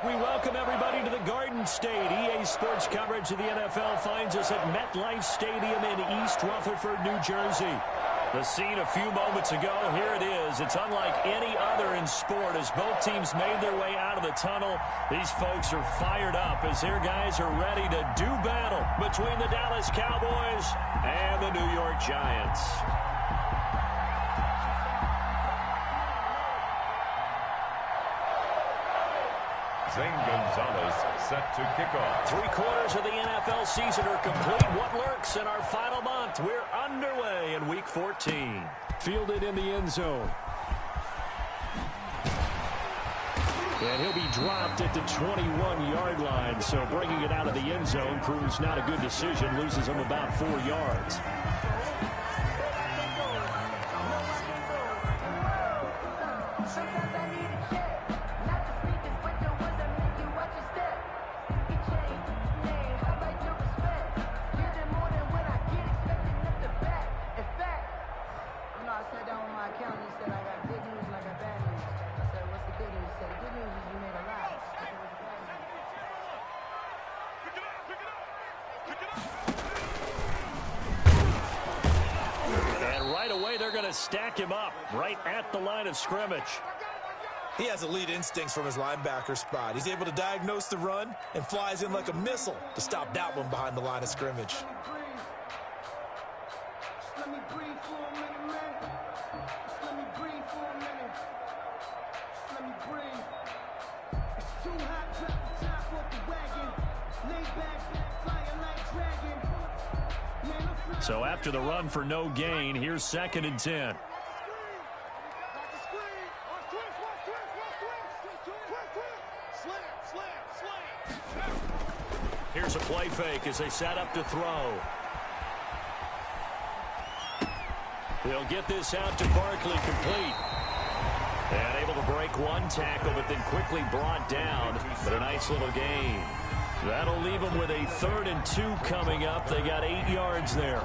We welcome everybody to the Garden State. EA Sports coverage of the NFL finds us at MetLife Stadium in East Rutherford, New Jersey. The scene a few moments ago, here it is. It's unlike any other in sport as both teams made their way out of the tunnel. These folks are fired up as their guys are ready to do battle between the Dallas Cowboys and the New York Giants. Zane Gonzalez set to kick off. 3/4 of the NFL season are complete. What lurks in our final month? We're underway in Week 14. Fielded in the end zone. And he'll be dropped at the 21-yard line. So bringing it out of the end zone proves not a good decision. Loses him about 4 yards. Stack him up right at the line of scrimmage. He has elite instincts from his linebacker spot. He's able to diagnose the run and flies in like a missile to stop that one behind the line of scrimmage. So after the run for no gain, here's 2nd and 10. Here's a play fake as they set up to throw. They'll get this out to Barkley complete. And able to break one tackle, but then quickly brought down. But a nice little gain. That'll leave them with a 3rd and 2 coming up. They got 8 yards there.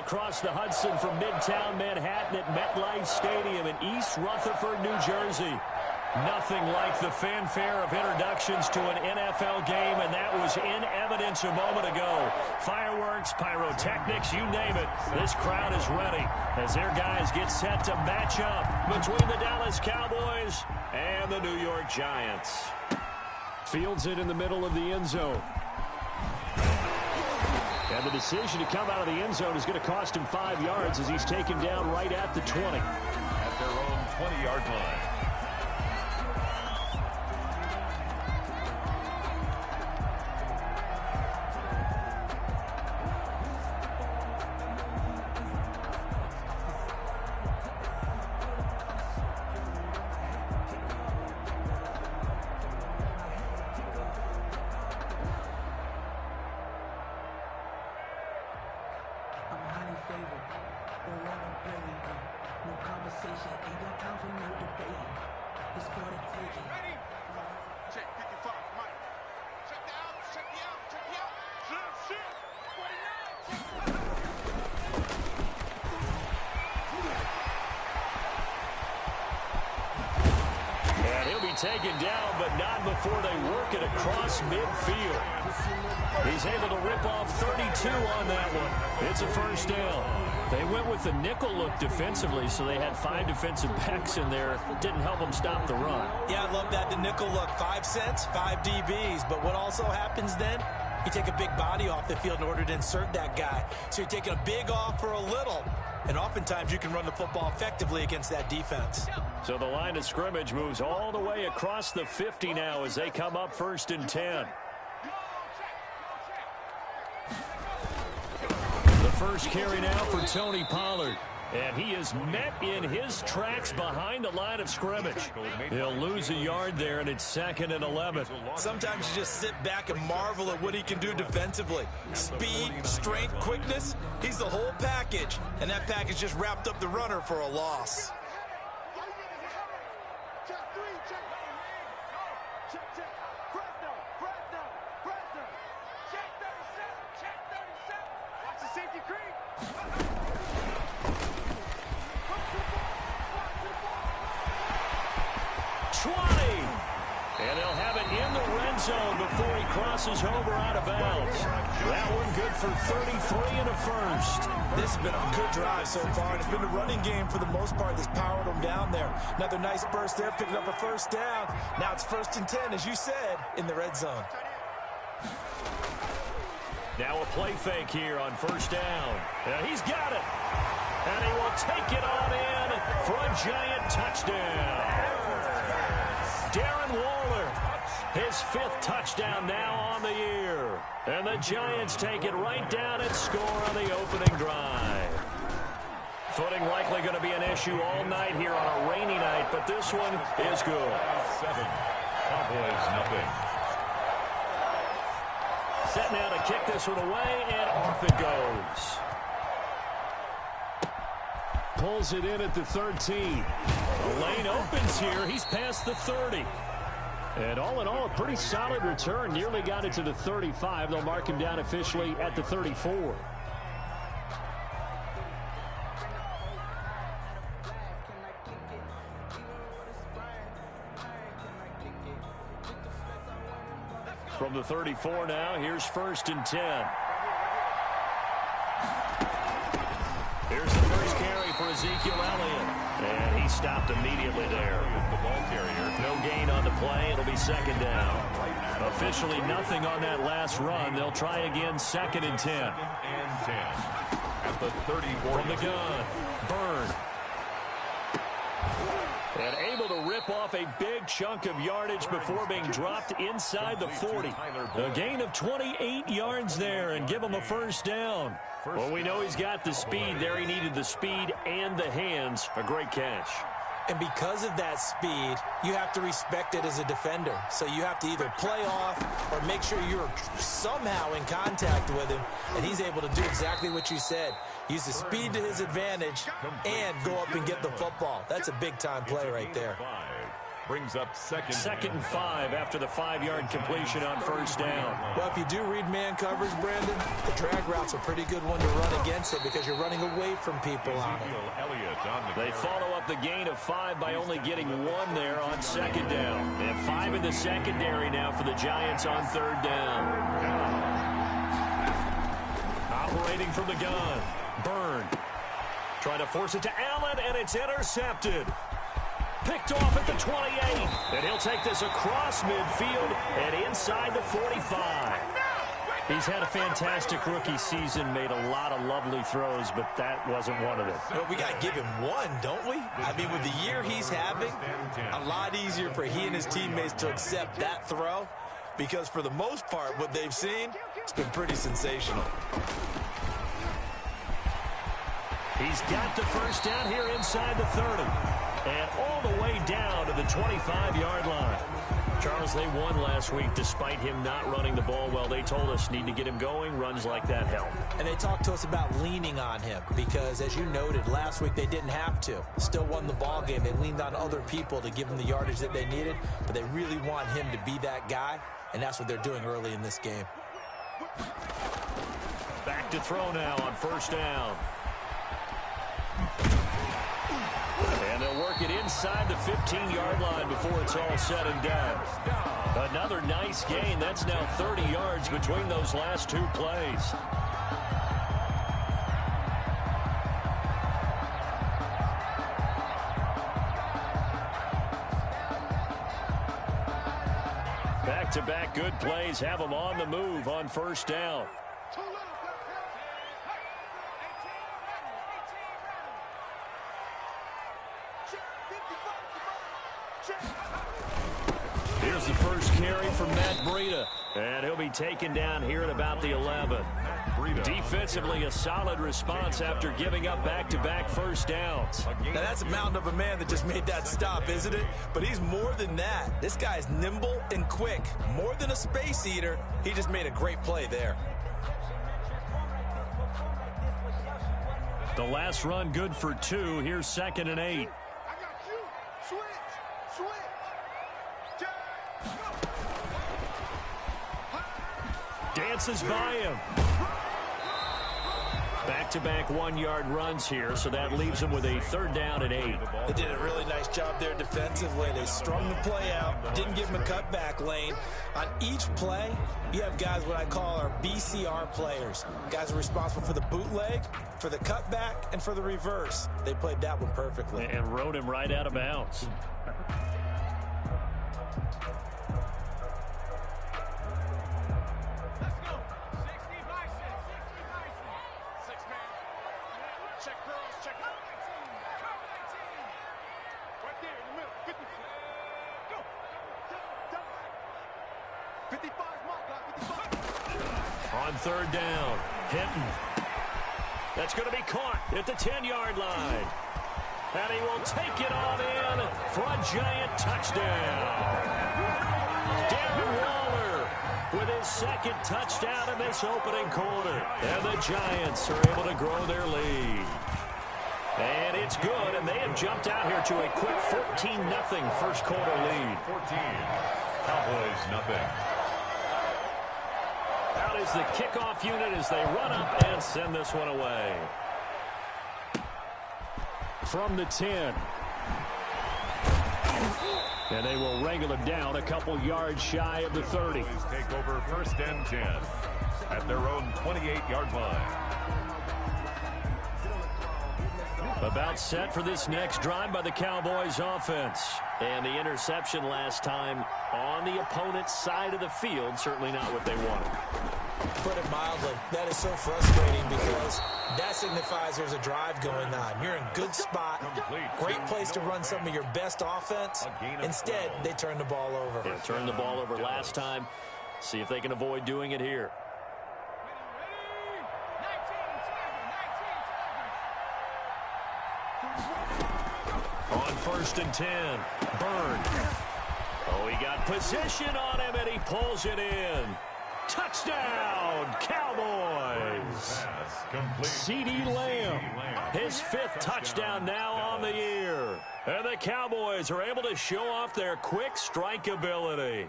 across the Hudson from Midtown Manhattan at MetLife Stadium in East Rutherford, New Jersey. Nothing like the fanfare of introductions to an NFL game, and that was in evidence a moment ago. Fireworks, pyrotechnics, you name it. This crowd is ready as their guys get set to match up between the Dallas Cowboys and the New York Giants. Fields it in the middle of the end zone. And the decision to come out of the end zone is going to cost him 5 yards as he's taken down right at the 20. At their own 20-yard line. Taken down, but not before they work it across midfield. He's able to rip off 32 on that one. It's a first down. They went with the nickel look defensively, so they had 5 defensive backs in there. Didn't help them stop the run. Yeah, I love that, the nickel look. 5 cents, 5 DBs. But what also happens then? You take a big body off the field in order to insert that guy. So you're taking a big off for a little. And oftentimes you can run the football effectively against that defense. So the line of scrimmage moves all the way across the 50 now as they come up 1st and 10. The first carry now for Tony Pollard. And he is met in his tracks behind the line of scrimmage. He'll lose a yard there, and it's 2nd and 11. Sometimes you just sit back and marvel at what he can do defensively. Speed, strength, quickness, he's the whole package. And that package just wrapped up the runner for a loss. Before he crosses over out of bounds. That one good for 33 and a first. This has been a good drive so far. It's been the running game for the most part that's powered them down there. Another nice burst there, picking up a first down. Now it's 1st and 10, as you said, in the red zone. Now a play fake here on 1st down. And he's got it. And he will take it on in for a Giant touchdown. Darren Waller. His 5th touchdown now on the year. And the Giants take it right down and score on the opening drive. Footing likely going to be an issue all night here on a rainy night, but this one is good. 7. Cowboys nothing. Set now to kick this one away, and off it goes. Pulls it in at the 13. The lane opens here. He's past the 30. And all in all, a pretty solid return. Nearly got it to the 35. They'll mark him down officially at the 34. From the 34 now, here's 1st and 10. Here's the first carry for Ezekiel Elliott. And he stopped immediately there. The ball carrier. No gain on the play. It'll be 2nd down. Officially nothing on that last run. They'll try again 2nd and 10. 2nd and 10. At the 34. From the gun. Byrne. And able to rip off a big chunk of yardage before being dropped inside the 40. A gain of 28 yards there and give him a first down. Well, we know he's got the speed there. He needed the speed and the hands. A great catch. And because of that speed, you have to respect it as a defender. So you have to either play off or make sure you're somehow in contact with him. And he's able to do exactly what you said. Use the speed to his advantage and go up and get the football. That's a big-time play right there. brings up second and 5 after the 5-yard completion on first down. Well, if you do read man coverage, Brandon, the drag route's a pretty good one to run against it because you're running away from people on it. They follow up the gain of 5 by only getting 1 there on second down. And 5 in the secondary now for the Giants on third down. Operating from the gun. Byrne. Trying to force it to Allen, and it's intercepted. Picked off at the 28. And he'll take this across midfield and inside the 45. He's had a fantastic rookie season, made a lot of lovely throws, but that wasn't one of them. Well, we got to give him one, don't we? I mean, with the year he's having, a lot easier for he and his teammates to accept that throw because for the most part, what they've seen, it's been pretty sensational. He's got the first down here inside the 30. And all the way down to the 25-yard line. Charles, they won last week despite him not running the ball well. They told us need to get him going. Runs like that help. And they talked to us about leaning on him because, as you noted, last week they didn't have to. Still won the ball game. They leaned on other people to give them the yardage that they needed, but they really want him to be that guy, and that's what they're doing early in this game. Back to throw now on first down. And they'll work it inside the 15-yard line before it's all said and done. Another nice gain. That's now 30 yards between those last 2 plays. Back-to-back good plays have them on the move on first down. Here's the first carry from Matt Breida, and he'll be taken down here at about the 11. Defensively, a solid response after giving up back-to-back first downs. Now, that's a mountain of a man that just made that stop, isn't it? But he's more than that. This guy's nimble and quick. More than a space eater, he just made a great play there. The last run good for 2. Here's 2nd and 8. Dances by him. Back-to-back 1-yard runs here, so that leaves them with a 3rd down and 8. They did a really nice job there defensively. They strung the play out, didn't give him a cutback lane. On each play, you have guys what I call our BCR players. Guys are responsible for the bootleg, for the cutback, and for the reverse. They played that one perfectly. And rode him right out of bounds. On 3rd down, Hinton. That's going to be caught at the 10-yard line. And he will take it on in for a Giant touchdown. Darren Waller with his 2nd touchdown in this opening quarter. And the Giants are able to grow their lead. And it's good, and they have jumped out here to a quick 14-0 first quarter lead. 14, Cowboys nothing. Out is the kickoff unit as they run up and send this one away. From the 10. And they will wrangle him down a couple yards shy of the 30. Take over 1st and 10 at their own 28-yard line. About set for this next drive by the Cowboys offense. And the interception last time on the opponent's side of the field, certainly not what they wanted. Put it mildly, that is so frustrating because that signifies there's a drive going on. You're in good spot, great place to run some of your best offense. Instead, they turn the ball over. They turned the ball over last time. See if they can avoid doing it here. On 1st and 10, Byrne. Oh, he got position on him, and he pulls it in. Touchdown, Cowboys. CeeDee Lamb, his 5th touchdown now on the year. And the Cowboys are able to show off their quick strike ability.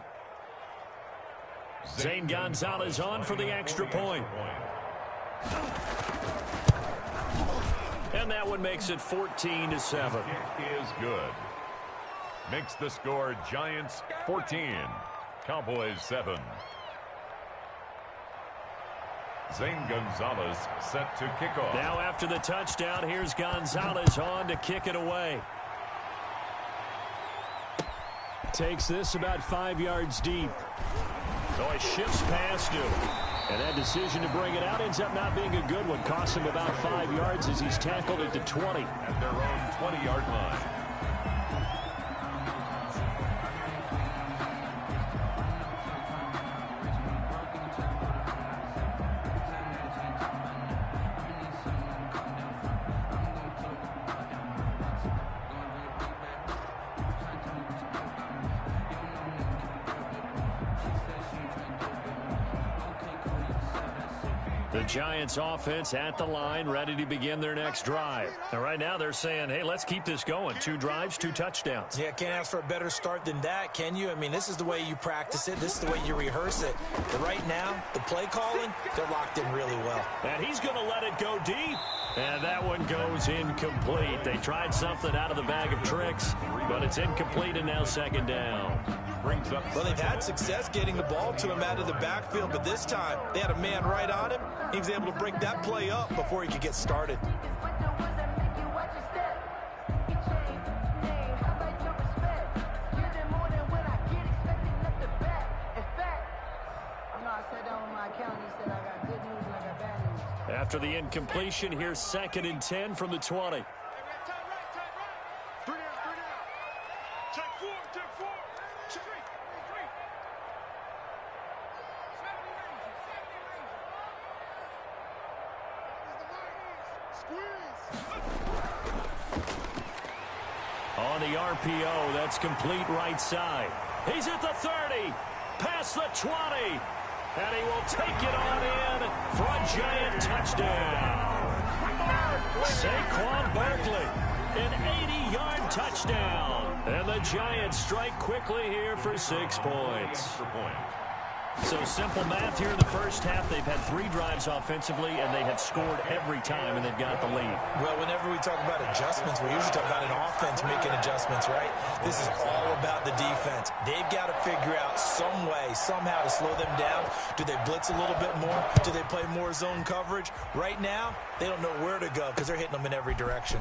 Zane Gonzalez on for the extra point. And that one makes it 14-7. Kick is good. Makes the score Giants 14, Cowboys 7. Zane Gonzalez set to kick off. Now after the touchdown, here's Gonzalez on to kick it away. Takes this about 5 yards deep. So he shifts past him. And that decision to bring it out ends up not being a good one. Costs him about 5 yards as he's tackled at the 20. At their own 20-yard line. The Giants offense at the line, ready to begin their next drive. And right now they're saying, hey, let's keep this going. 2 drives, 2 touchdowns. Yeah, can't ask for a better start than that, can you? I mean, this is the way you practice it. This is the way you rehearse it. But right now, the play calling, they're locked in really well. And he's going to let it go deep. And that one goes incomplete. They tried something out of the bag of tricks, but it's incomplete and now 2nd down. Well, they've had success getting the ball to him out of the backfield, but this time they had a man right on him. He was able to break that play up before he could get started. After the incompletion, here's 2nd and 10 from the 20. On the RPO, that's complete right side. He's at the 30, past the 20, and he will take it on in for a Giant touchdown. Saquon Barkley, an 80-yard touchdown. And the Giants strike quickly here for 6 points. So simple math here in the first half. They've had 3 drives offensively, and they have scored every time, and they've got the lead. Well, whenever we talk about adjustments, we usually talk about an offense making adjustments, right? This is all about the defense. They've got to figure out some way, somehow to slow them down. Do they blitz a little bit more? Do they play more zone coverage? Right now, they don't know where to go because they're hitting them in every direction.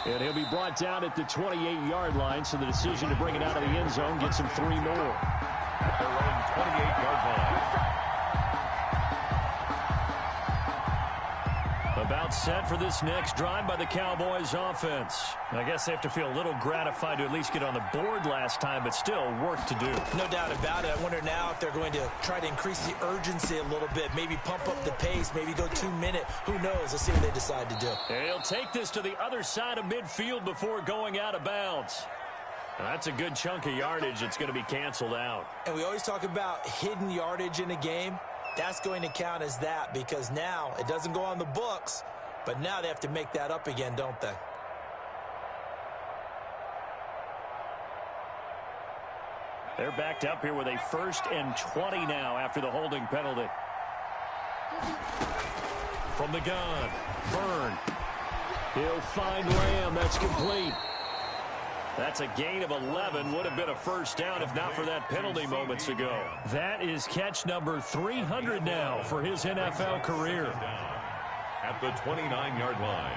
And he'll be brought down at the 28-yard line, so the decision to bring it out of the end zone gets him 3 more. At their own 28-yard line. About set for this next drive by the Cowboys offense. I guess they have to feel a little gratified to at least get on the board last time, but still work to do. No doubt about it. I wonder now if they're going to try to increase the urgency a little bit, maybe pump up the pace, maybe go 2-minute. Who knows? Let's see what they decide to do. And he'll take this to the other side of midfield before going out of bounds. And that's a good chunk of yardage that's going to be canceled out. And we always talk about hidden yardage in a game. That's going to count as that because now it doesn't go on the books, but now they have to make that up again, don't they? They're backed up here with a 1st and 20 now after the holding penalty. From the gun, Byrne. He'll find Lamb. That's complete. That's a gain of 11. Would have been a 1st down if not for that penalty moments ago. That is catch number 300 now for his NFL career. At the 29-yard line.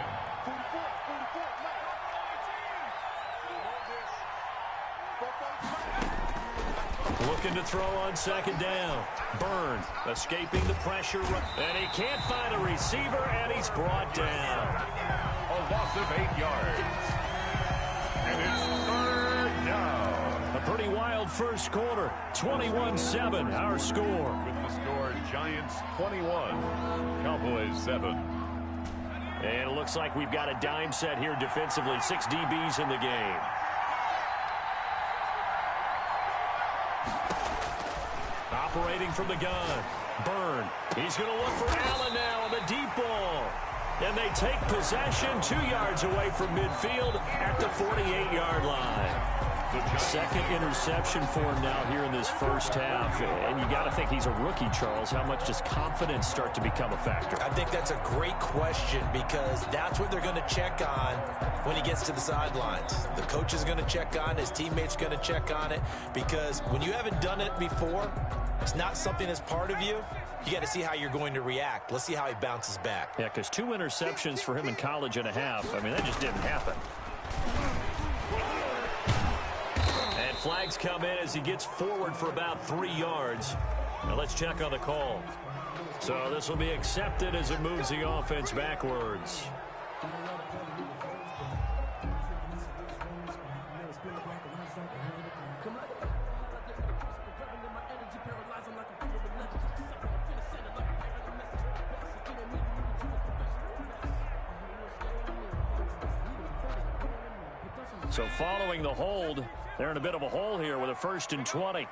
Looking to throw on 2nd down. Byrne escaping the pressure. And he can't find a receiver, and he's brought down. A loss of 8 yards. And it's 3rd down. A pretty wild first quarter. 21-7, our score. With the score, Giants 21, Cowboys 7. And it looks like we've got a dime set here defensively. 6 DBs in the game. Operating from the gun. Byrne. He's going to look for Allen now on the deep ball. And they take possession 2 yards away from midfield at the 48-yard line. Second interception for him now here in this first half. And you got to think he's a rookie, Charles. How much does confidence start to become a factor? I think that's a great question because that's what they're going to check on when he gets to the sidelines. The coach is going to check on it. His teammates going to check on it because when you haven't done it before, it's not something that's part of you. You got to see how you're going to react. Let's see how he bounces back. Yeah, because 2 interceptions for him in college and a half. I mean, that just didn't happen. And flags come in as he gets forward for about 3 yards. Now let's check on the call. So this will be accepted as it moves the offense backwards. So following the hold, they're in a bit of a hole here with a 1st and 20. Mike,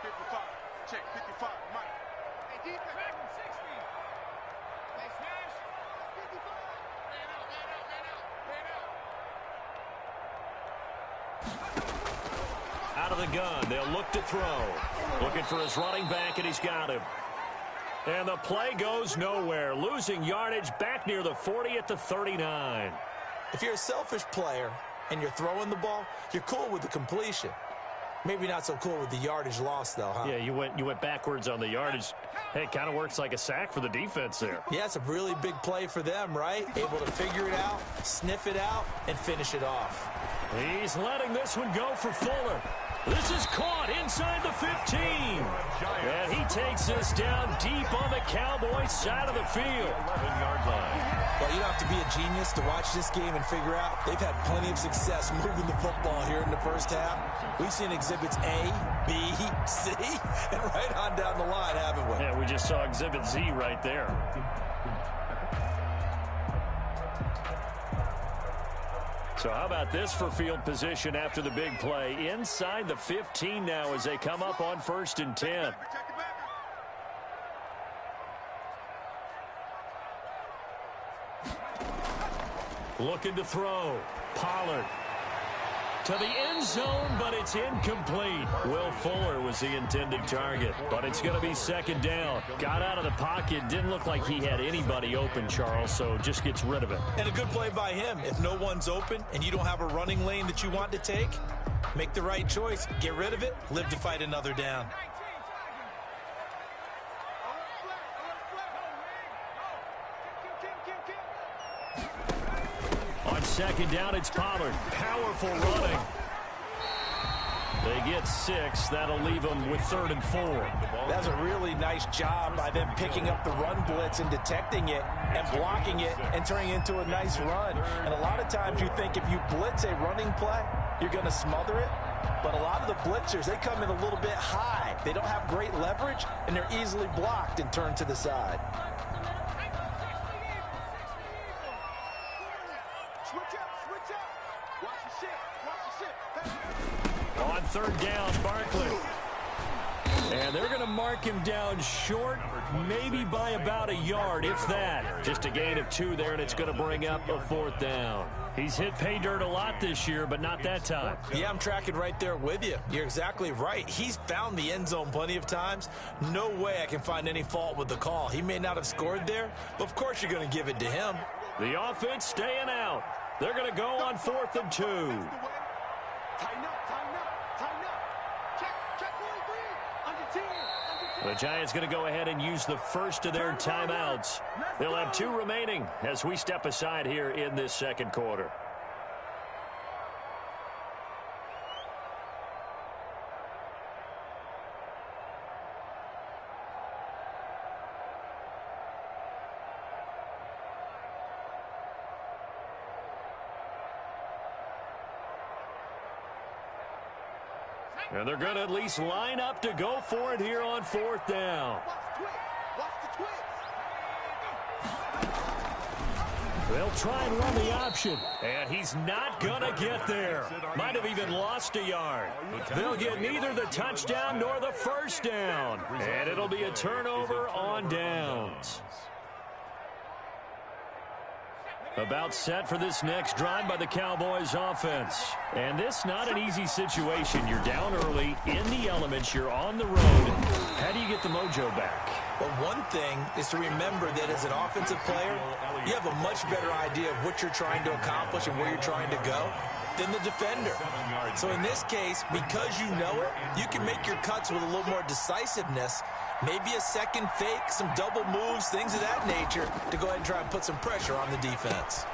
55. Check 55, Mike. Hey, deep back from 60. They smash. 55. Man out. Out of the gun, they'll look to throw. Looking for his running back, and he's got him. And the play goes nowhere. Losing yardage back near the 40 at the 39. If you're a selfish player and you're throwing the ball, you're cool with the completion. Maybe not so cool with the yardage loss, though, huh? Yeah, you went backwards on the yardage. Hey, it kind of works like a sack for the defense there. Yeah, it's a really big play for them, right? Able to figure it out, sniff it out, and finish it off. He's letting this one go for Fuller. This is caught inside the 15. And he takes this down deep on the Cowboys side of the field. 11-yard line. Well, you don't have to be a genius to watch this game and figure out they've had plenty of success moving the football here in the first half. We've seen exhibits A, B, C, and right on down the line, haven't we? Yeah, we just saw exhibit Z right there. So how about this for field position after the big play? Inside the 15 now as they come up on 1st and 10. Looking to throw. Pollard to the end zone, but it's incomplete. Will Fuller was the intended target, but it's going to be 2nd down. Got out of the pocket. Didn't look like he had anybody open, Charles, so just gets rid of it. And a good play by him. If no one's open and you don't have a running lane that you want to take, make the right choice. Get rid of it. Live to fight another down. On 2nd down, it's Pollard. Powerful running. They get 6. That'll leave them with 3rd and 4. That's a really nice job by them picking up the run blitz and detecting it and blocking it and turning it into a nice run. And a lot of times you think if you blitz a running play, you're going to smother it. But a lot of the blitzers, they come in a little bit high. They don't have great leverage, and they're easily blocked and turned to the side. On 3rd down, Barkley. And they're going to mark him down short, maybe by about a yard, if that. Just a gain of 2 there, and it's going to bring up a 4th down. He's hit pay dirt a lot this year, but not that time. Yeah, I'm tracking right there with you. You're exactly right. He's found the end zone plenty of times. No way I can find any fault with the call. He may not have scored there, but of course you're going to give it to him. The offense staying out. They're going to go on 4th and 2. Tighten up, tighten up, tighten up. Check 43. Under 10. The Giants going to go ahead and use the first of their timeouts. They'll have 2 remaining as we step aside here in this 2nd quarter. And they're going to at least line up to go for it here on 4th down. They'll try and run the option. And he's not going to get there. Might have even lost a yard. They'll get neither the touchdown nor the first down. And it'll be a turnover on downs. About set for this next drive by the Cowboys offense. And this not an easy situation. You're down early, in the elements, you're on the road. How do you get the mojo back? Well, one thing is to remember that as an offensive player, you have a much better idea of what you're trying to accomplish and where you're trying to go than the defender. So in this case, because you know it, you can make your cuts with a little more decisiveness. Maybe a second fake, some double moves, things of that nature to go ahead and try and put some pressure on the defense.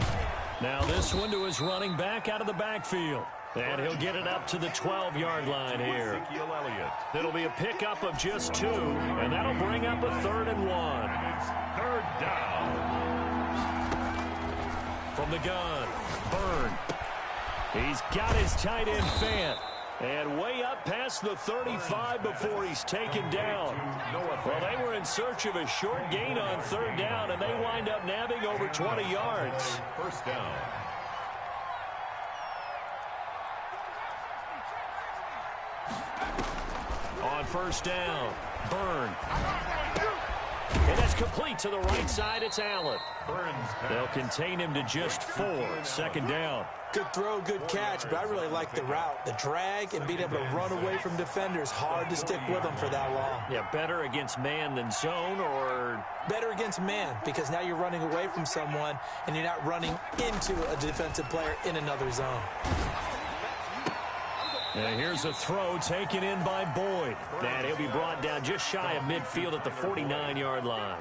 Now this one to his running back out of the backfield. And he'll get it up to the 12-yard line here. It'll be a pickup of just 2, and that'll bring up a 3rd and 1. Third down. From the gun, Byrne. He's got his tight end Fant. And way up past the 35 before he's taken down. Well, they were in search of a short gain on 3rd down, and they wind up nabbing over 20 yards. First down. On 1st down, Byrne. And that's complete to the right side. It's Allen. They'll contain him to just 4. 2nd down. Good throw, good catch, but I really like the route. The drag and being able to run away from defenders, hard to stick with them for that long. Yeah, better against man than zone, or better against man, because now you're running away from someone and you're not running into a defensive player in another zone. And here's a throw taken in by Boyd. And he'll be brought down just shy of midfield at the 49-yard line.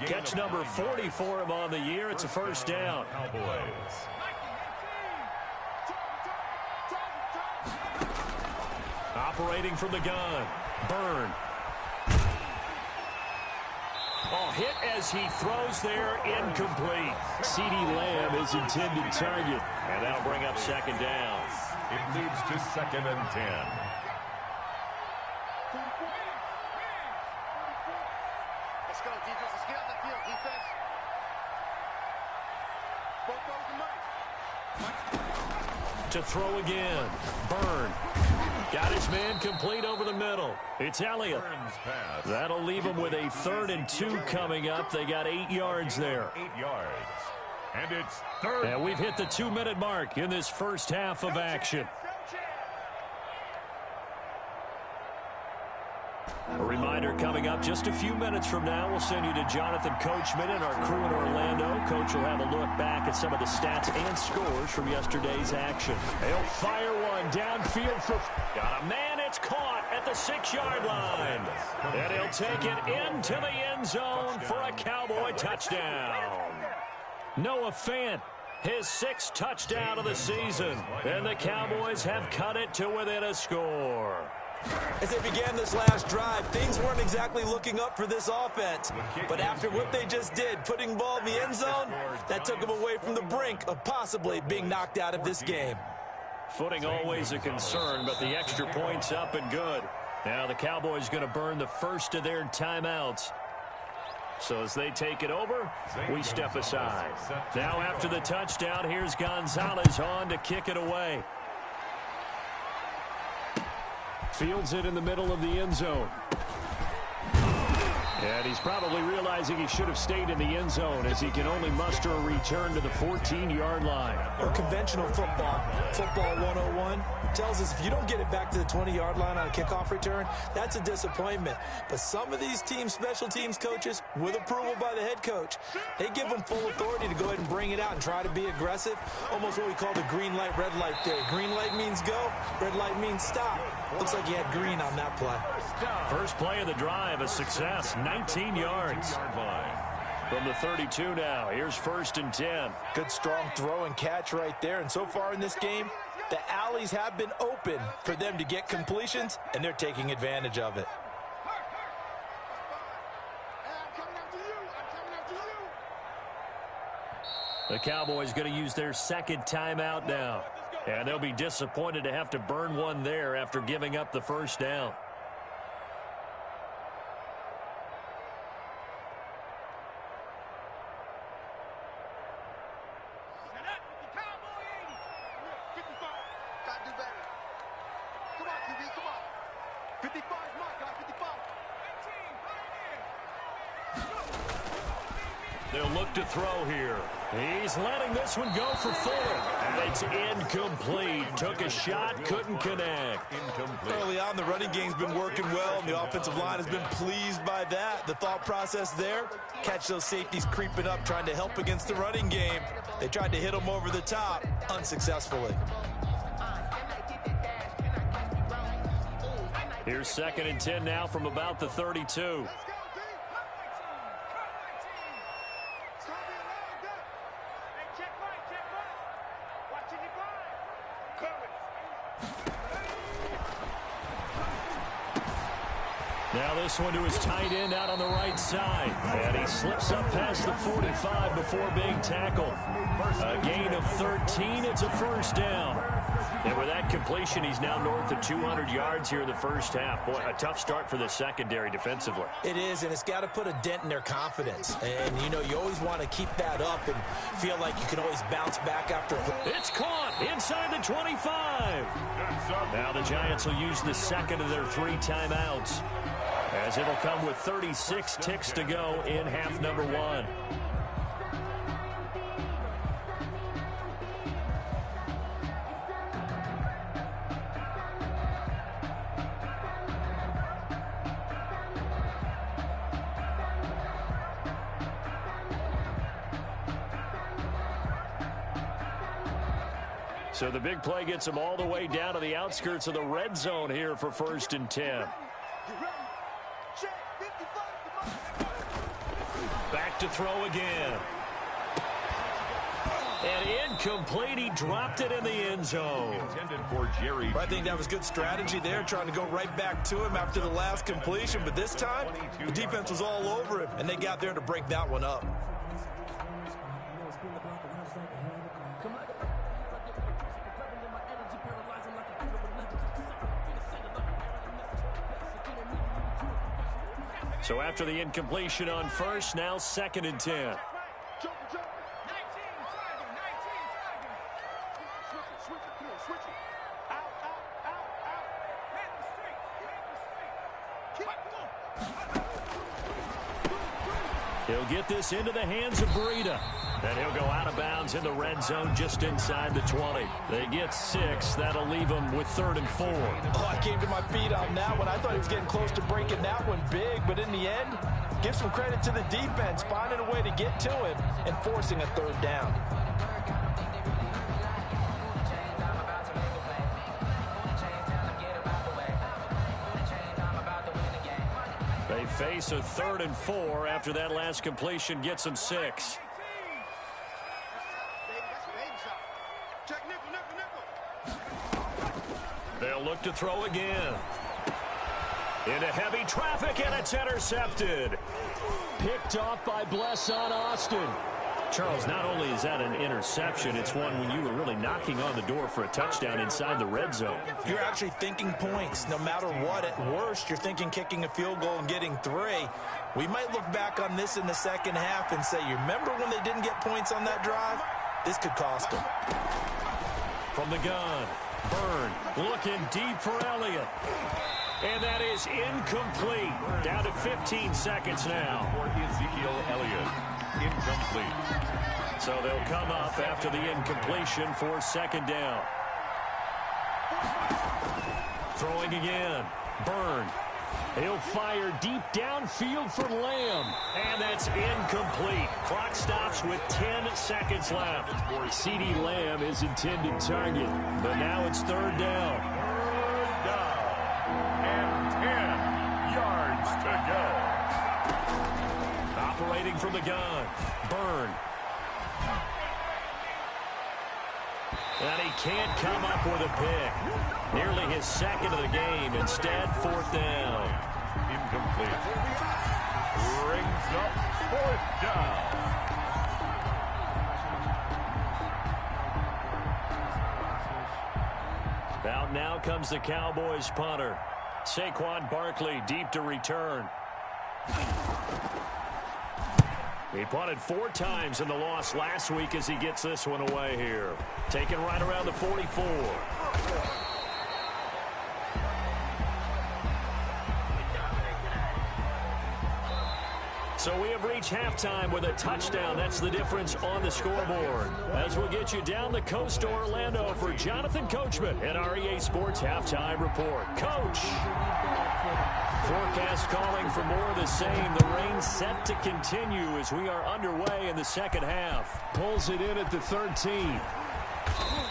Catch number 40 for him on the year. It's a 1st down. Cowboys. Operating from the gun, Byrne. Oh, hit as he throws there, incomplete. CeeDee Lamb is intended target. And that'll bring up 2nd down. It leads to 2nd and 10. Let's go, defense. Let's get out the field, defense. Both To throw again, Byrne. Got his man complete over the middle. It's Elliott. That'll leave him with a 3rd and 2 coming up. They got 8 yards there. 8 yards. And it's 3rd. And we've hit the 2-minute mark in this first half of action. A reminder coming up just a few minutes from now. We'll send you to Jonathan Coachman and our crew in Orlando. Coach will have a look back at some of the stats and scores from yesterday's action. They'll fire one downfield for... Got a man. It's caught at the 6-yard line. And he'll take it into the end zone for a Cowboy touchdown. Noah Fant, his 6th touchdown of the season. And the Cowboys have cut it to within a score. As they began this last drive, things weren't exactly looking up for this offense. But after what they just did, putting the ball in the end zone, that took them away from the brink of possibly being knocked out of this game. Footing always a concern, but the extra point's up and good. Now the Cowboys going to burn the first of their timeouts. So as they take it over, we step aside. Now after the touchdown, here's Gonzalez on to kick it away. Fields it in the middle of the end zone. And he's probably realizing he should have stayed in the end zone as he can only muster a return to the 14-yard line. Or conventional football 101, tells us if you don't get it back to the 20-yard line on a kickoff return, that's a disappointment. But some of these team special teams coaches, with approval by the head coach, they give them full authority to go ahead and bring it out and try to be aggressive. Almost what we call the green light, red light theory. Green light means go, red light means stop. Looks like he had green on that play. First play of the drive, a success, 19 yards. From the 32 now, here's 1st and 10. Good strong throw and catch right there. And so far in this game, the alleys have been open for them to get completions, and they're taking advantage of it. The Cowboys going to use their 2nd timeout now. And they'll be disappointed to have to burn one there after giving up the 1st down. 55 is my guy, 55. They'll look to throw here. He's letting this one go for Fuller. And it's incomplete. Took a shot, couldn't connect. Early on, the running game's been working well, and the offensive line has been pleased by that. The thought process there, catch those safeties creeping up, trying to help against the running game. They tried to hit them over the top, unsuccessfully. Here's 2nd and 10 now from about the 32. Now this one to his tight end out on the right side. And he slips up past the 45 before being tackled. A gain of 13. It's a first down. And with that completion, he's now north of 200 yards here in the first half. Boy, a tough start for the secondary defensively. It is, and it's got to put a dent in their confidence. And, you know, you always want to keep that up and feel like you can always bounce back after. It's caught inside the 25. Now the Giants will use the second of their 3 timeouts, as it'll come with 36 ticks to go in half number 1. So the big play gets them all the way down to the outskirts of the red zone here for 1st and 10. Back to throw again. And incomplete. He dropped it in the end zone. Intended for Jerry. I think that was good strategy there, trying to go right back to him after the last completion. But this time, the defense was all over him, and they got there to break that one up. So after the incompletion on first, now 2nd and 10. He'll get this into the hands of Breida. And he'll go out of bounds in the red zone just inside the 20. They get 6. That'll leave them with 3rd and 4. Oh, I came to my feet on that one. I thought he was getting close to breaking that one big, but in the end, give some credit to the defense, finding a way to get to him and forcing a 3rd down. They face a 3rd and 4 after that last completion gets them 6. They'll look to throw again. Into heavy traffic, and it's intercepted. Picked off by Blesson Austin. Charles, not only is that an interception, it's one when you were really knocking on the door for a touchdown inside the red zone. You're actually thinking points. No matter what, at worst, you're thinking kicking a field goal and getting 3. We might look back on this in the second half and say, you remember when they didn't get points on that drive? This could cost them. From the gun, Byrne looking deep for Elliott. And that is incomplete. Down to 15 seconds now. For Ezekiel Elliott. Incomplete. So they'll come up after the incompletion for 2nd down. Throwing again. Byrne. He'll fire deep downfield for Lamb. And that's incomplete. Clock stops with 10 seconds left. CeeDee Lamb is intended target. But now it's 3rd down. 3rd down. And 10 yards to go. Operating from the gun. Byrne. And he can't come up with a pick. Nearly his 2nd of the game. Instead, 4th down. Incomplete. Brings up 4th down. Out now comes the Cowboys punter. Saquon Barkley deep to return. He punted 4 times in the loss last week as he gets this one away here. Taken right around the 44. So we have reached halftime with a touchdown. That's the difference on the scoreboard. As we'll get you down the coast to Orlando for Jonathan Coachman at our EA Sports Halftime Report. Coach. Forecast calling for more of the same. The rain set to continue as we are underway in the second half. Pulls it in at the 13.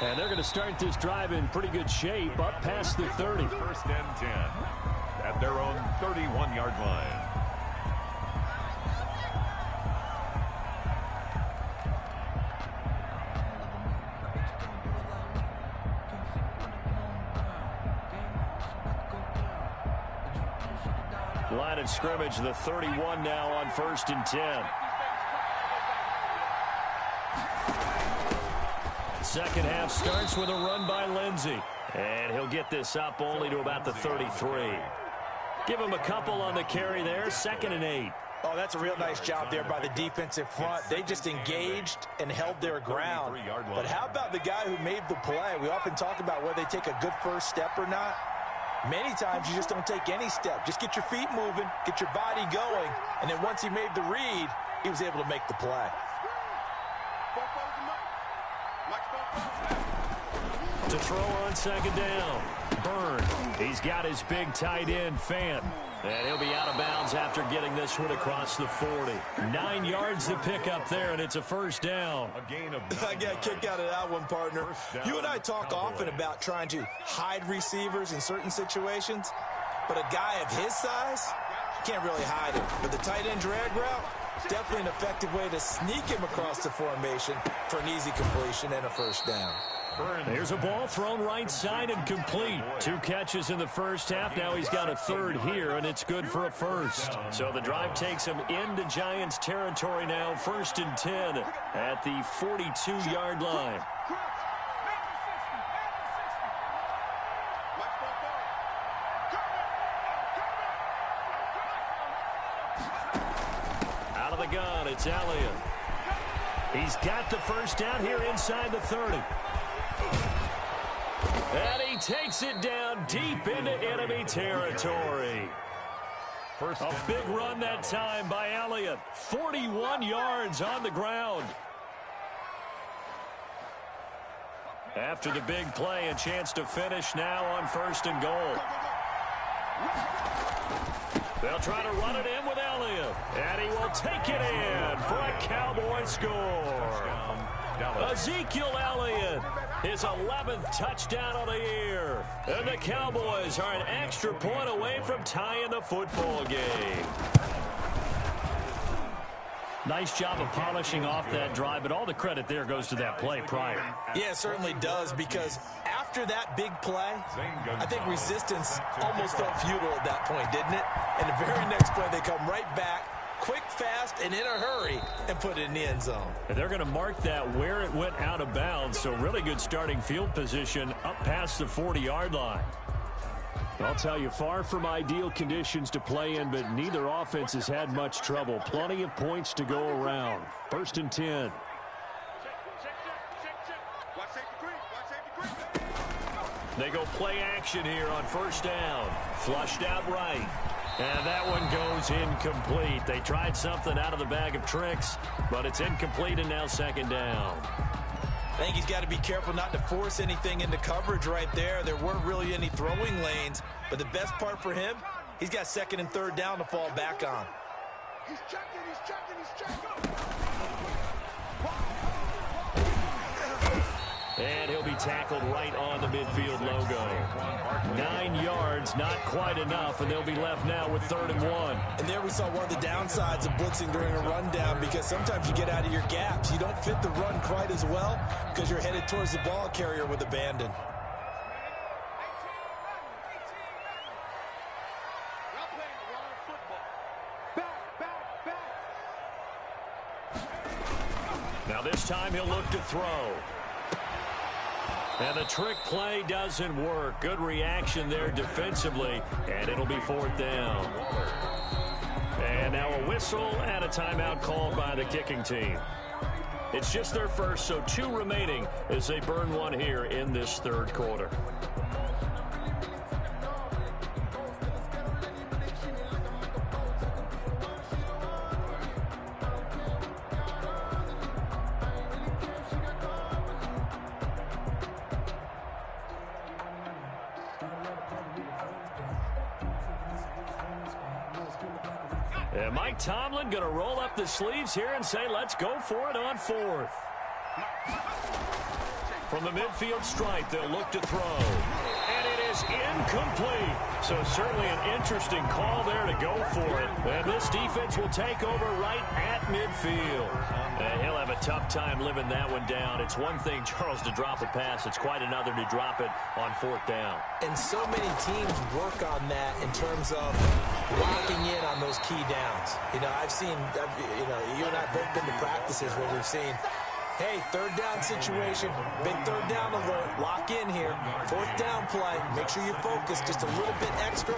And they're going to start this drive in pretty good shape up past the 30. First and 10 at their own 31-yard line. Line of scrimmage, the 31 now on 1st and 10. Second half starts with a run by Lindsey. And he'll get this up only to about the 33. Give him a couple on the carry there. 2nd and 8. Oh, that's a real nice job there by the defensive front. They just engaged and held their ground. But how about the guy who made the play? We often talk about whether they take a good first step or not. Many times you just don't take any step. Just get your feet moving, get your body going, and then once he made the read, he was able to make the play. To throw on 2nd down. Byrne. He's got his big tight end, Fant. And he'll be out of bounds after getting this one across the 40. 9 yards to pick up there, and it's a 1st down. A gain of I got a kick out of that one, partner. You and I talk often about trying to hide receivers in certain situations, but a guy of his size can't really hide him. But the tight end drag route, definitely an effective way to sneak him across the formation for an easy completion and a 1st down. Here's a ball thrown right side and complete. 2 catches in the first half. Now he's got a 3rd here, and it's good for a 1st. So the drive takes him into Giants territory now. 1st and 10 at the 42-yard line. Out of the gun, it's Elliott. He's got the 1st down here inside the 30. And he takes it down deep into enemy territory. A big run that time by Elliott. 41 yards on the ground. After the big play, a chance to finish now on 1st and goal. They'll try to run it in with Elliott. And he will take it in for a Cowboy score. Ezekiel Elliott, his 11th touchdown of the year. And the Cowboys are an extra point away from tying the football game. Nice job of polishing off that drive, but all the credit there goes to that play prior. Yeah, it certainly does, because after that big play, I think resistance almost felt futile at that point, didn't it? And the very next play, they come right back, quick, fast, and in a hurry, and put it in the end zone. And they're going to mark that where it went out of bounds, so really good starting field position up past the 40-yard line. I'll tell you, far from ideal conditions to play in, but neither offense has had much trouble. Plenty of points to go around. 1st and 10. They go play action here on 1st down. Flushed out right. And that one goes incomplete. They tried something out of the bag of tricks, but it's incomplete and now 2nd down. I think he's got to be careful not to force anything into coverage right there. There weren't really any throwing lanes, but the best part for him, he's got 2nd and 3rd down to fall back on. He's checking, he's checking, he's checking. And he'll be tackled right on the midfield logo. 9 yards, not quite enough, and they'll be left now with 3rd and 1. And there we saw one of the downsides of blitzing during a rundown, because sometimes you get out of your gaps. You don't fit the run quite as well because you're headed towards the ball carrier with abandon. Now this time he'll look to throw. And the trick play doesn't work. Good reaction there defensively, and it'll be 4th down. And now a whistle and a timeout called by the kicking team. It's just their first, so 2 remaining as they burn one here in this 3rd quarter. And Mike Tomlin going to roll up the sleeves here and say, let's go for it on fourth. From the midfield stripe, they'll look to throw. And it is incomplete. So certainly an interesting call there to go for it. And this defense will take over right at midfield. And he'll have a tough time living that one down. It's one thing, Charles, to drop a pass. It's quite another to drop it on fourth down. And so many teams work on that in terms of locking in on those key downs. You know, I've seen, you and I both been to practices where we've seen, hey, third down situation, big third down alert, lock in here, fourth down play, make sure you focus just a little bit extra.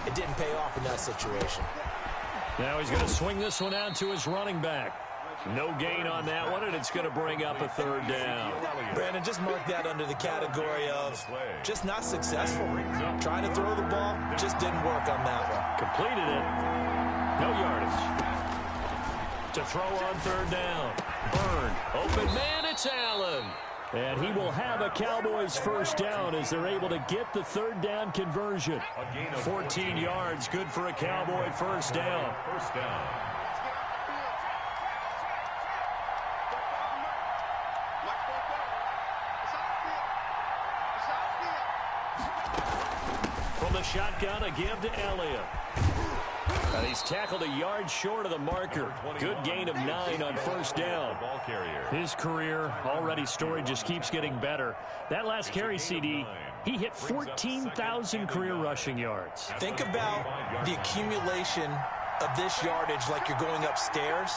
It didn't pay off in that situation. Now he's going to swing this one out to his running back. No gain on that one, and it's going to bring up a third down. Brandon, just mark that under the category of just not successful. Trying to throw the ball, just didn't work on that one. Completed it. No yardage. To throw on third down. Byrne. Open man, it's Allen. And he will have a Cowboys first down as they're able to get the third down conversion. 14 yards, good for a Cowboy first down. First down. From the shotgun, a give to Elliott. And he's tackled a yard short of the marker. Good gain of 9 on first down. His career already storied, just keeps getting better. That last carry, CD, he hit 14,000 career rushing yards. Think about the accumulation of this yardage like you're going upstairs.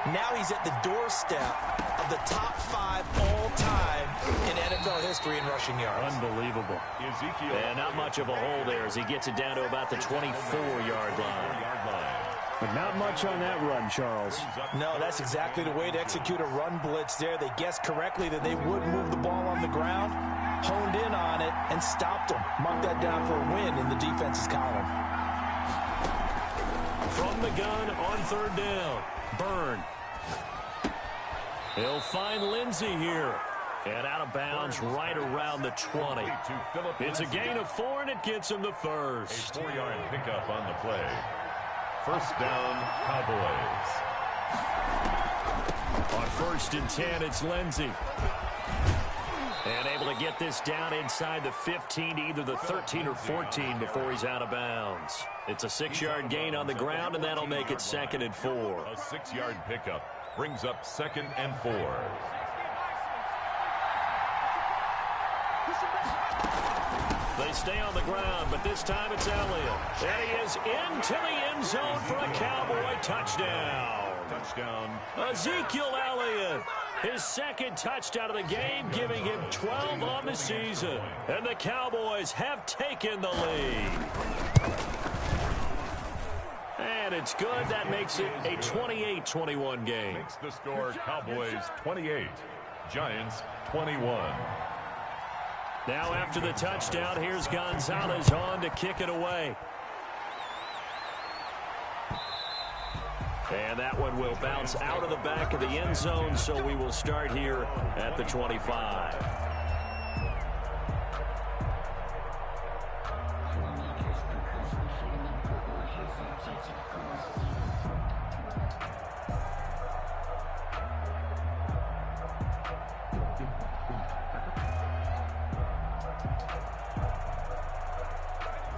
Now he's at the doorstep of the top 5 all-time in NFL history in rushing yards. Unbelievable. And not much of a hole there as he gets it down to about the 24-yard line. But not much on that run, Charles. No, that's exactly the way to execute a run blitz there. They guessed correctly that they would move the ball on the ground, honed in on it, and stopped them. Mark that down for a win in the defense's column. From the gun on third down, Byrne. He'll find Lindsey here. And out of bounds right around the 20. It's a gain of 4, and it gets him the first. A 4-yard pickup on the play. First down, Cowboys. On 1st and 10, it's Lindsey. And able to get this down inside the 15 to either the 13 or 14 before he's out of bounds. It's a 6-yard gain on the ground, and that'll make it 2nd and 4. A 6-yard pickup brings up 2nd and 4. They stay on the ground, but this time it's Elliott. And he is into the end zone for a Cowboy touchdown. Touchdown. Ezekiel Elliott. His 2nd touchdown of the game, giving him 12 on the season. And the Cowboys have taken the lead. And it's good. That makes it a 28-21 game. Makes the score Cowboys 28, Giants 21. Now after the touchdown, here's Gonzalez on to kick it away. And that one will bounce out of the back of the end zone, so we will start here at the 25.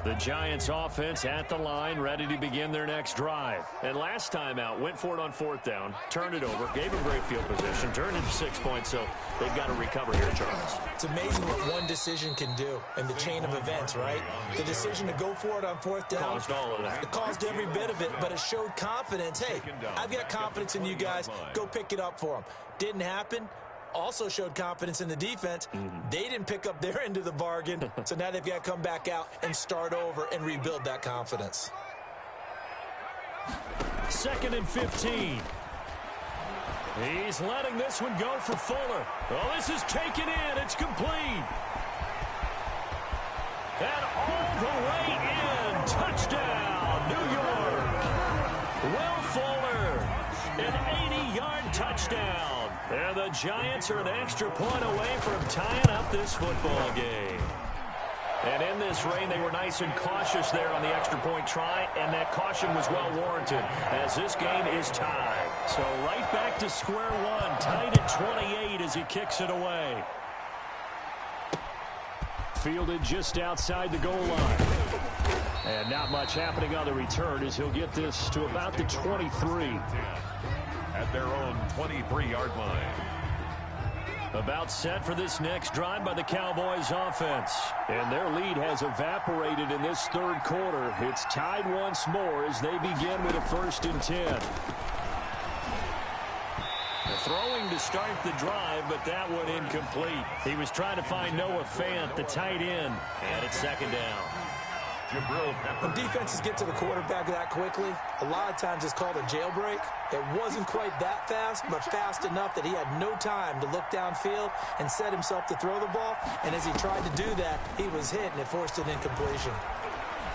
The Giants offense at the line, ready to begin their next drive. And last time out, went for it on 4th down, turned it over, gave him great field position, turned into 6 points, so they've got to recover here, Charles. It's amazing what one decision can do in the chain of events, right? The decision to go for it on 4th down. Caused all of that. It caused every bit of it, but it showed confidence. Hey, I've got confidence in you guys. Go pick it up for them. Didn't happen. Also showed confidence in the defense. They didn't pick up their end of the bargain, so now they've got to come back out and start over and rebuild that confidence. 2nd and 15. He's letting this one go for Fuller. Oh, this is taken in. It's complete. And all the way in. Touchdown, New York. Will Fuller, an 80-yard touchdown. And the Giants are an extra point away from tying up this football game. And in this rain, they were nice and cautious there on the extra point try, and that caution was well warranted as this game is tied. So right back to square one, tied at 28 as he kicks it away. Fielded just outside the goal line. And not much happening on the return as he'll get this to about the 23. At their own 23-yard line. About set for this next drive by the Cowboys offense. And their lead has evaporated in this third quarter. It's tied once more as they begin with a 1st and 10. Throwing to start the drive, but that one incomplete. He was trying to find Noah Fant, the tight end, and it's 2nd down. When defenses get to the quarterback that quickly, a lot of times it's called a jailbreak. It wasn't quite that fast, but fast enough that he had no time to look downfield and set himself to throw the ball. And as he tried to do that, he was hit, and it forced an incompletion.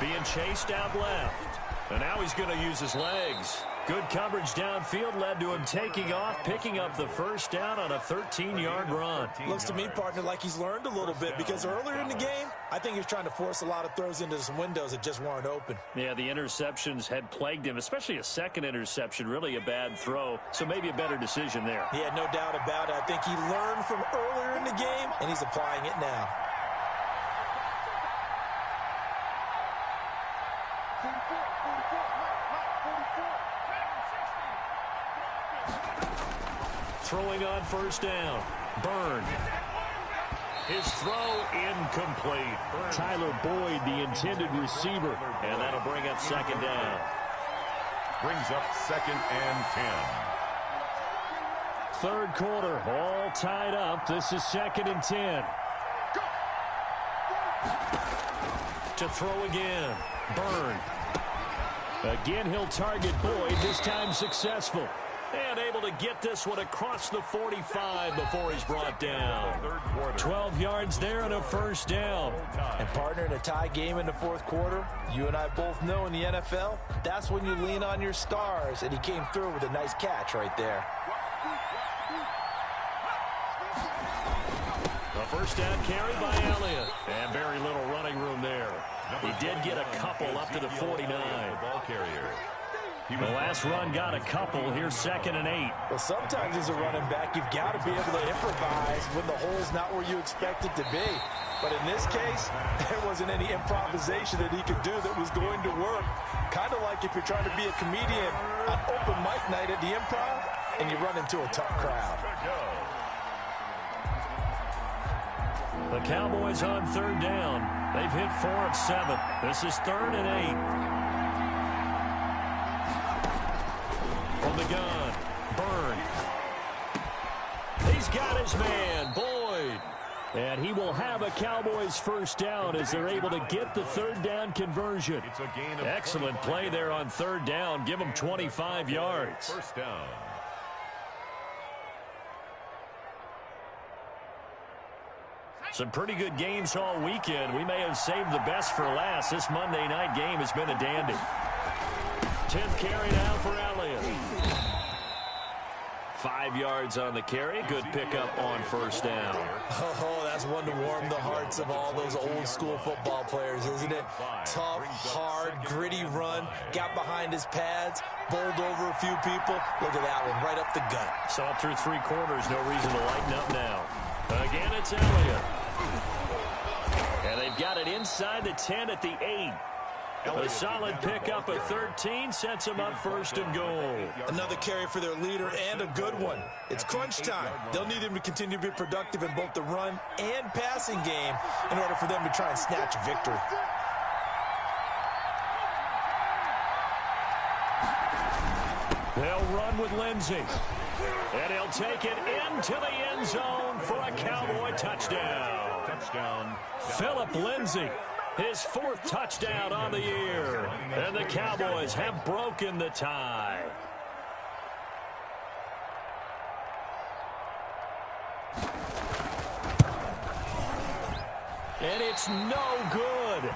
Being chased out left. And now he's going to use his legs. Good coverage downfield led to him taking off, picking up the 1st down on a 13-yard run. Looks to me, partner, like he's learned a little bit because earlier in the game, I think he was trying to force a lot of throws into some windows that just weren't open. Yeah, the interceptions had plagued him, especially a second interception, really a bad throw. So maybe a better decision there. Yeah, no doubt about it. I think he learned from earlier in the game, and he's applying it now. Throwing on 1st down. Byrne. His throw incomplete. Tyler Boyd, the intended receiver. And that'll bring up 2nd down. Brings up 2nd and 10. Third quarter, all tied up. This is 2nd and 10. To throw again. Byrne. Again, he'll target Boyd, this time successful. And able to get this one across the 45 before he's brought down. 12 yards there and a 1st down. And partner, in a tie game in the 4th quarter, you and I both know in the NFL, that's when you lean on your stars. And he came through with a nice catch right there. A 1st down carry by Elliott. And very little running room there. He did get a couple up to the 49. Ball carrier. The last run got a couple. Here's 2nd and 8. Well, sometimes as a running back, you've got to be able to improvise when the hole's not where you expect it to be. But in this case, there wasn't any improvisation that he could do that was going to work. Kind of like if you're trying to be a comedian on open mic night at the Improv and you run into a tough crowd. The Cowboys on 3rd down. They've hit 4 of 7. This is 3rd and 8. From the gun, Byrne. He's got his man, Boyd. And he will have a Cowboys 1st down as they're able to get the 3rd down conversion. It's a gain of Excellent play there on 3rd down. Give him 25 yards. 1st down. Some pretty good games all weekend. We may have saved the best for last. This Monday night game has been a dandy. 10th carry now for Elliott. 5 yards on the carry. Good pickup on 1st down. Oh, that's one to warm the hearts of all those old school football players, isn't it? Tough, hard, gritty run. Got behind his pads. Bowled over a few people. Look at that one, right up the gut. Saw through 3 quarters. No reason to lighten up now. Again, it's Elliott. And they've got it inside the 10 at the 8. A solid pickup of 13 sets them up 1st and goal. Another carry for their leader and a good one. It's crunch time. They'll need him to continue to be productive in both the run and passing game in order for them to try and snatch a victory. They'll run with Lindsey. And he'll take it into the end zone for a Cowboy touchdown. Touchdown. Philip Lindsey. His 4th touchdown on the year. And the Cowboys have broken the tie. And it's no good.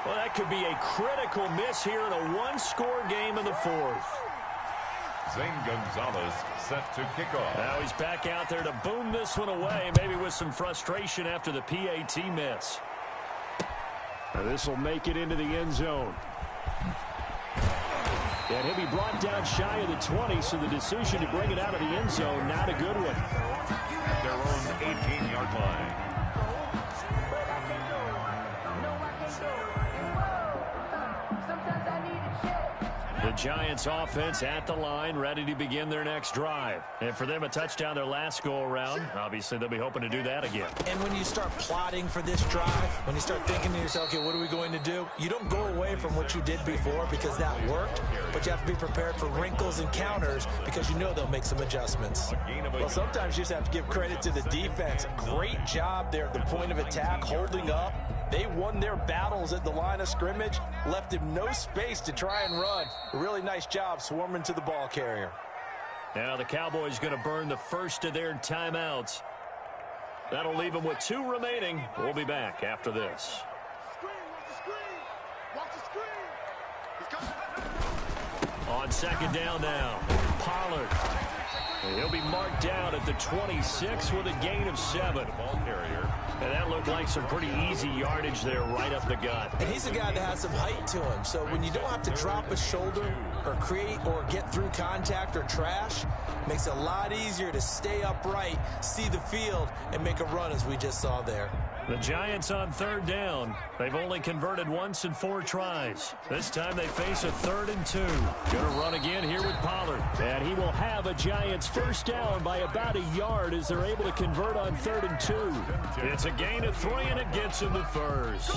Well, that could be a critical miss here in a 1-score game in the 4th. Zane Gonzalez set to kick off. Now he's back out there to boom this one away, maybe with some frustration after the PAT miss. This will make it into the end zone. And he'll be brought down shy of the 20, so the decision to bring it out of the end zone, not a good one. At their own 18-yard line. The Giants offense at the line, ready to begin their next drive. And for them, a touchdown their last go-around. Obviously, they'll be hoping to do that again. And when you start plotting for this drive, when you start thinking to yourself, okay, what are we going to do? You don't go away from what you did before because that worked, but you have to be prepared for wrinkles and counters because you know they'll make some adjustments. Well, sometimes you just have to give credit to the defense. Great job there at the point of attack, holding up. They won their battles at the line of scrimmage, left him no space to try and run. A really nice job swarming to the ball carrier. Now the Cowboys going to burn the first of their timeouts. That'll leave them with 2 remaining. We'll be back after this. On second down now, Pollard. He'll be marked down at the 26 with a gain of 7. Ball carrier. And that looked like some pretty easy yardage there right up the gut. And he's a guy that has some height to him. So when you don't have to drop a shoulder or create or get through contact or trash, it makes it a lot easier to stay upright, see the field, and make a run as we just saw there. The Giants on third down. They've only converted once in 4 tries. This time they face a 3rd and 2. Going to run again here with Pollard. And he will have a Giants first down by about a yard as they're able to convert on 3rd and 2. It's a gain of 3, and it gets him the first.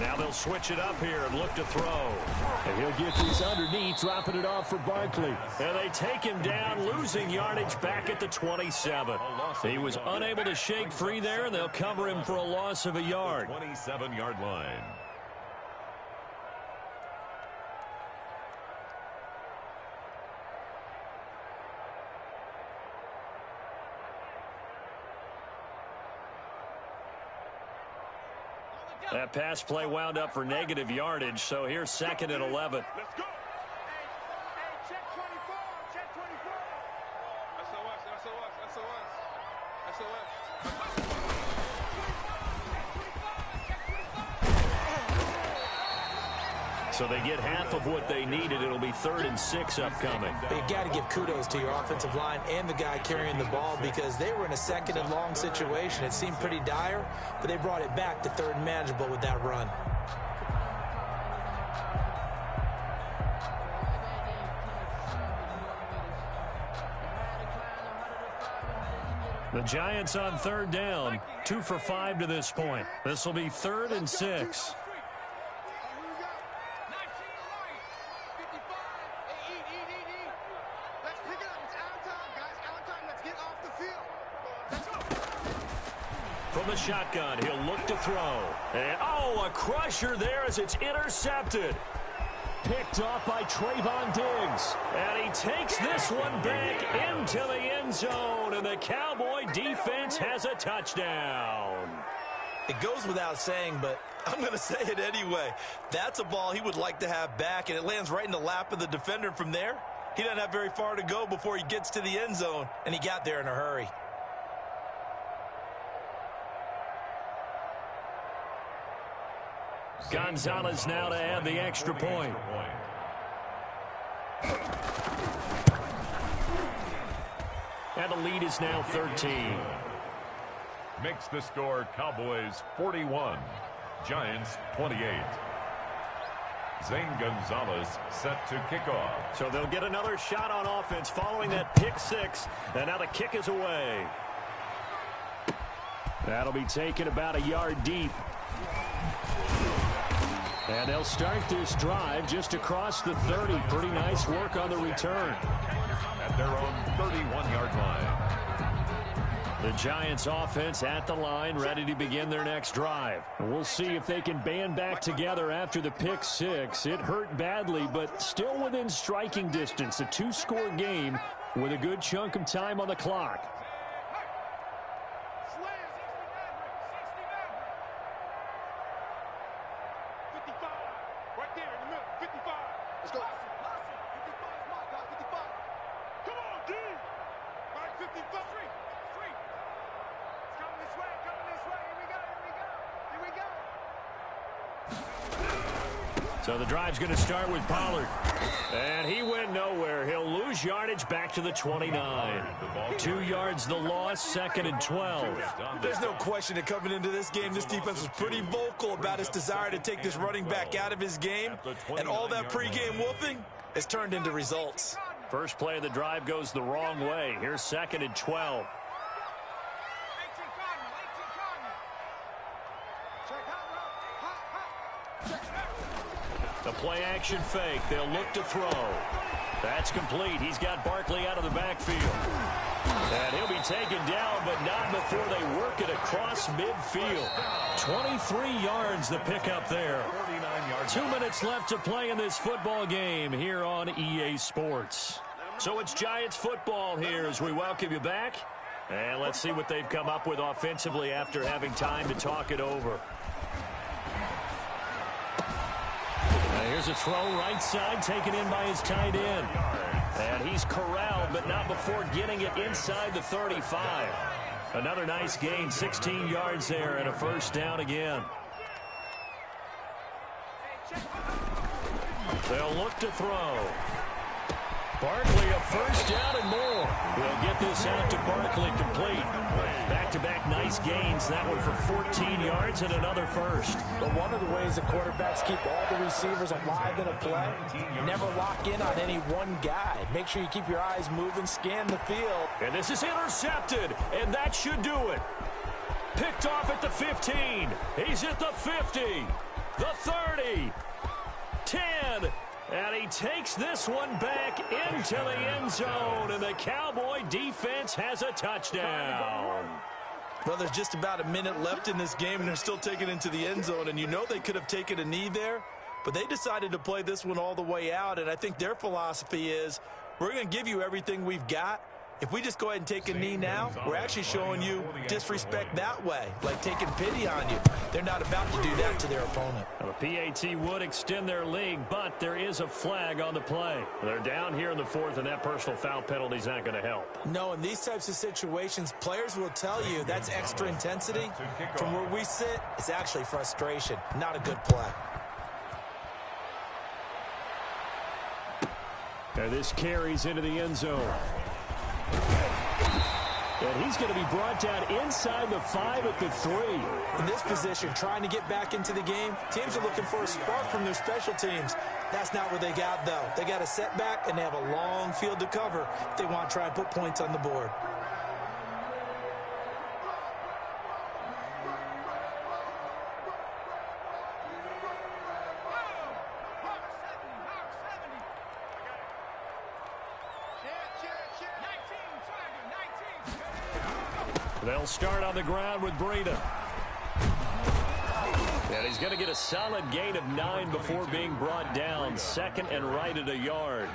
Now they'll switch it up here and look to throw. And he'll get this underneath, dropping it off for Barkley. And they take him down, losing yardage back at the 27. He was unable to shake free there, and they'll cover him for a loss of a yard. 27-yard line. That pass play wound up for negative yardage, so here's 2nd and 11. Let's go. Hey, check 24. Check 24. SOS. So they get half of what they needed. It'll be 3rd and 6 upcoming. You got to give kudos to your offensive line and the guy carrying the ball because they were in a 2nd and long situation. It seemed pretty dire, but they brought it back to 3rd and manageable with that run. The Giants on 3rd down, 2 for 5 to this point. This will be 3rd and 6. From the shotgun, he'll look to throw. And, a crusher there as it's intercepted. Picked off by Trayvon Diggs. And he takes this one back into the end zone, and the Cowboy defense has a touchdown. It goes without saying, but I'm going to say it anyway. That's a ball he would like to have back, and it lands right in the lap of the defender from there. He doesn't have very far to go before he gets to the end zone, and he got there in a hurry. Gonzalez now to add the extra point. And the lead is now 13. Makes the score Cowboys 41, Giants 28. Zane Gonzalez set to kick off. So they'll get another shot on offense following that pick 6. And now the kick is away. That'll be taken about a yard deep. And they'll start this drive just across the 30. Pretty nice work on the return. At their own 31-yard line. The Giants offense at the line, ready to begin their next drive. We'll see if they can band back together after the pick 6. It hurt badly, but still within striking distance. A 2-score game with a good chunk of time on the clock. So the drive's going to start with Pollard. And he went nowhere. He'll lose yardage back to the 29. 2 yards the loss, 2nd and 12. There's no question that coming into this game, this defense was pretty vocal about its desire to take this running back out of his game. And all that pregame wolfing has turned into results. First play of the drive goes the wrong way. Here's 2nd and 12. The play action fake. They'll look to throw. That's complete. He's got Barkley out of the backfield. And he'll be taken down, but not before they work it across midfield. 23 yards the pickup there. 2 minutes left to play in this football game here on EA Sports. So it's Giants football here as we welcome you back. And let's see what they've come up with offensively after having time to talk it over. Here's a throw right side taken in by his tight end. And he's corralled, but not before getting it inside the 35. Another nice gain, 16 yards there and a first down again. They'll look to throw. Barkley a first down and more. We'll get this out to Barkley complete. Back-to-back nice gains. That one for 14 yards and another first. But one of the ways the quarterbacks keep all the receivers alive in a play, never lock in on any one guy. Make sure you keep your eyes moving, scan the field. And this is intercepted, and that should do it. Picked off at the 15. He's at the 50, the 30, 10. And he takes this one back into the end zone, and the Cowboy defense has a touchdown. Well, there's just about a minute left in this game, and they're still taking it into the end zone, and you know they could have taken a knee there, but they decided to play this one all the way out, and I think their philosophy is we're going to give you everything we've got. If we just go ahead and take a knee now, we're actually showing you disrespect that way, like taking pity on you. They're not about to do that to their opponent. Well, the PAT would extend their lead, but there is a flag on the play. They're down here in the 4th, and that personal foul penalty is not going to help. No, in these types of situations, players will tell you that's extra intensity. From where we sit, it's actually frustration, not a good play. And this carries into the end zone. And he's going to be brought down inside the 5 at the 3. In this position, trying to get back into the game, teams are looking for a spark from their special teams. That's not what they got, though. They got a setback, and they have a long field to cover if they want to try and put points on the board. They'll start on the ground with Breida. And he's going to get a solid gain of 9 before being brought down. 2nd and right at a yard.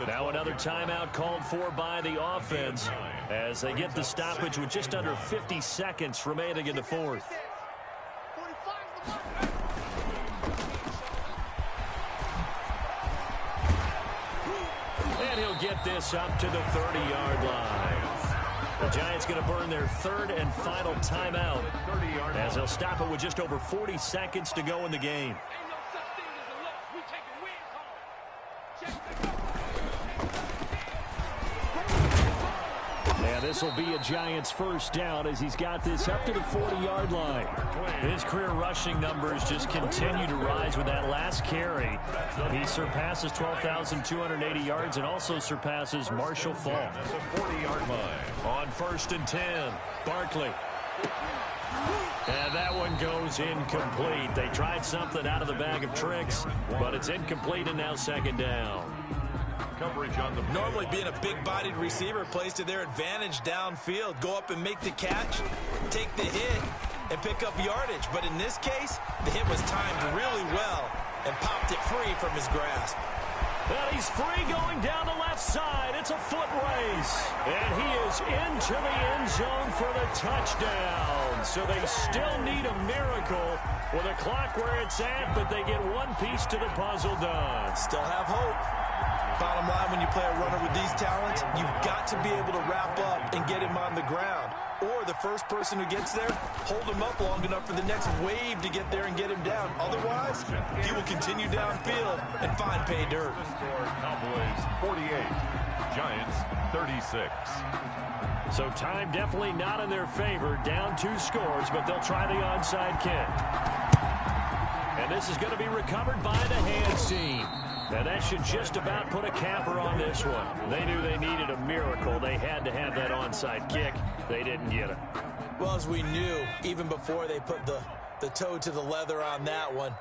Now another timeout called for by the offense as they get the stoppage with just under 50 seconds remaining in the 4th. And he'll get this up to the 30-yard line. The Giants going to burn their 3rd and final timeout as they'll stop it with just over 40 seconds to go in the game. And this will be a Giants first down as he's got this up to the 40-yard line. His career rushing numbers just continue to rise with that last carry. He surpasses 12,280 yards and also surpasses Marshall Faulk. 40-yard line. On 1st and 10, Barkley. And that one goes incomplete. They tried something out of the bag of tricks, but it's incomplete and now 2nd down. Coverage on the play. Normally being a big-bodied receiver plays to their advantage downfield. Go up and make the catch, take the hit, and pick up yardage. But in this case, the hit was timed really well and popped it free from his grasp. Well, he's free going down the left side. It's a foot race. And he is into the end zone for the touchdown. So they still need a miracle with a clock where it's at, but they get one piece to the puzzle done. Still have hope. Bottom line, when you play a runner with these talents, you've got to be able to wrap up and get him on the ground. Or the first person who gets there, hold him up long enough for the next wave to get there and get him down. Otherwise, he will continue downfield and find pay dirt. Cowboys 48, Giants 36. So time definitely not in their favor. Down 2 scores, but they'll try the onside kick. And this is going to be recovered by the hands team. And that should just about put a capper on this one. They knew they needed a miracle. They had to have that onside kick. They didn't get it. Well, as we knew, even before they put the toe to the leather on that one,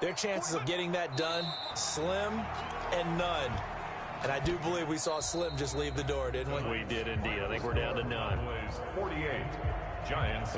their chances of getting that done, slim and none. And I do believe we saw Slim just leave the door, didn't we? We did indeed. I think we're down to none. 48, Giants